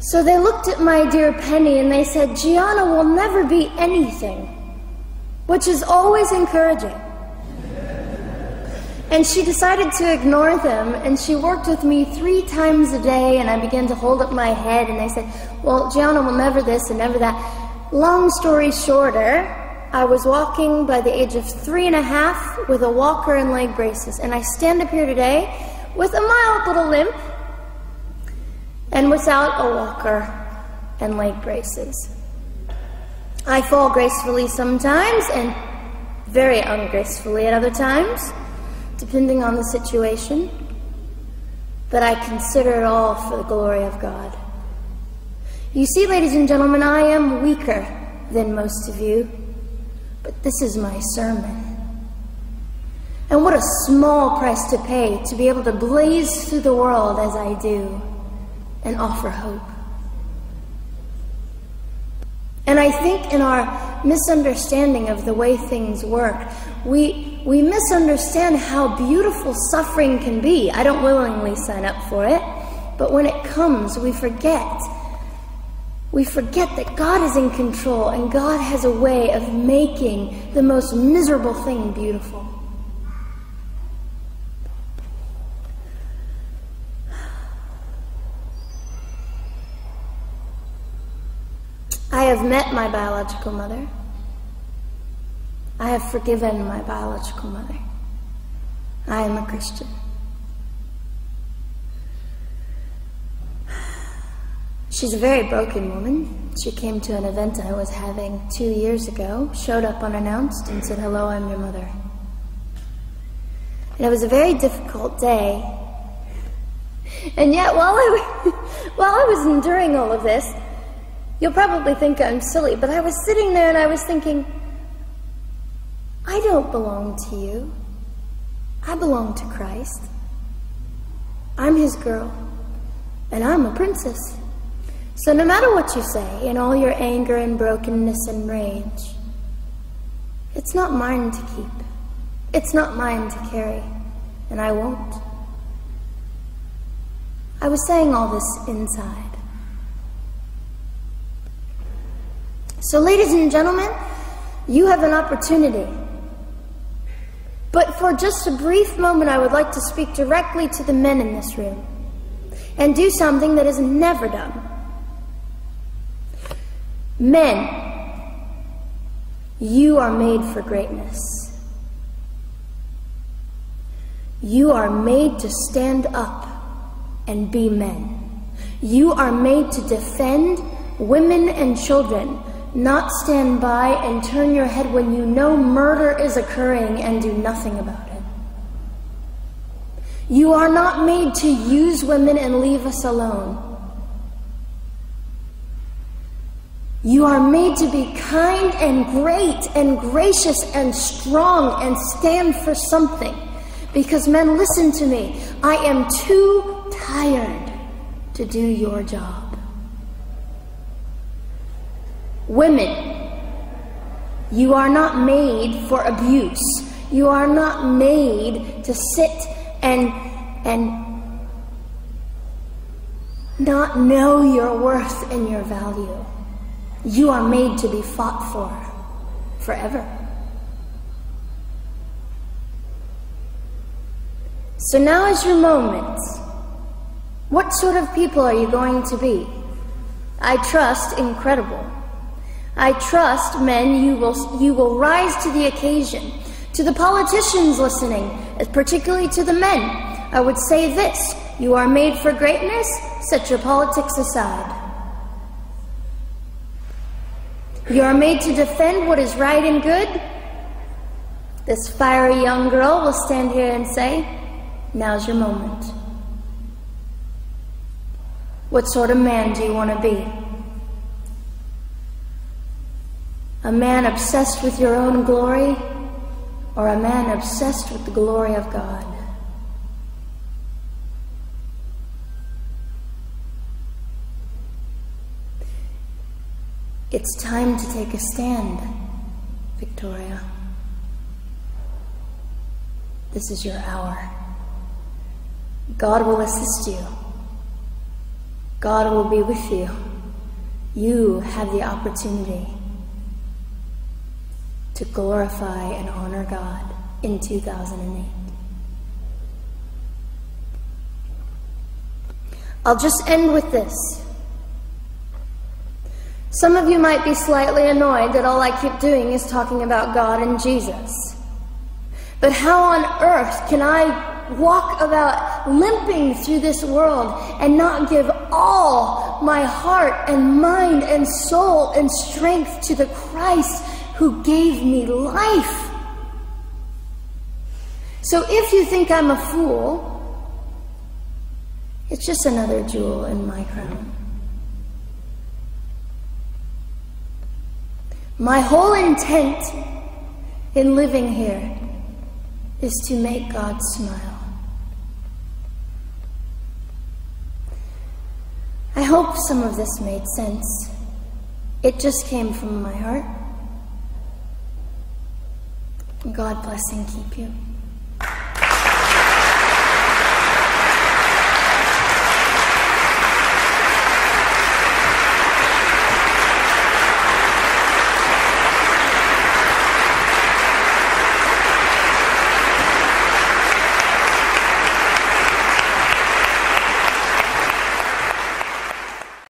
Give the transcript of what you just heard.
So they looked at my dear Penny and they said, Gianna will never be anything, which is always encouraging. And she decided to ignore them, and she worked with me 3 times a day, and I began to hold up my head, and they said, well, Gianna will never this and never that. Long story shorter, I was walking by the age of 3.5 with a walker and leg braces, and I stand up here today with a mild little limp and without a walker and leg braces. I fall gracefully sometimes and very ungracefully at other times, depending on the situation, but I consider it all for the glory of God. You see, ladies and gentlemen, I am weaker than most of you, but this is my sermon. And what a small price to pay to be able to blaze through the world as I do and offer hope. And I think in our misunderstanding of the way things work, we misunderstand how beautiful suffering can be. I don't willingly sign up for it, but when it comes, we forget. We forget that God is in control and God has a way of making the most miserable thing beautiful. I have met my biological mother. I have forgiven my biological mother. I am a Christian. She's a very broken woman. She came to an event I was having 2 years ago, showed up unannounced, and said, hello, I'm your mother. And it was a very difficult day. And yet, while I was enduring all of this, you'll probably think I'm silly, but I was sitting there and I was thinking, I don't belong to you. I belong to Christ. I'm his girl, and I'm a princess. So no matter what you say, in all your anger and brokenness and rage, it's not mine to keep. It's not mine to carry, and I won't. I was saying all this inside. So ladies and gentlemen, you have an opportunity. But for just a brief moment, I would like to speak directly to the men in this room and do something that is never done. Men, you are made for greatness. You are made to stand up and be men. You are made to defend women and children, not stand by and turn your head when you know murder is occurring and do nothing about it. You are not made to use women and leave us alone. You are made to be kind and great and gracious and strong and stand for something. Because men, listen to me. I am too tired to do your job. Women, you are not made for abuse. You are not made to sit and not know your worth and your value. You are made to be fought for forever. So now is your moment. What sort of people are you going to be? I trust incredible. I trust, men, you will rise to the occasion. To the politicians listening, particularly to the men, I would say this: you are made for greatness. Set your politics aside. You are made to defend what is right and good. This fiery young girl will stand here and say, now's your moment. What sort of man do you want to be? A man obsessed with your own glory, or a man obsessed with the glory of God? It's time to take a stand, Victoria. This is your hour. God will assist you. God will be with you. You have the opportunity to glorify and honor God in 2008. I'll just end with this. Some of you might be slightly annoyed that all I keep doing is talking about God and Jesus. But how on earth can I walk about limping through this world and not give all my heart and mind and soul and strength to the Christ who gave me life? So if you think I'm a fool, it's just another jewel in my crown. My whole intent in living here is to make God smile. I hope some of this made sense. It just came from my heart. God bless and keep you.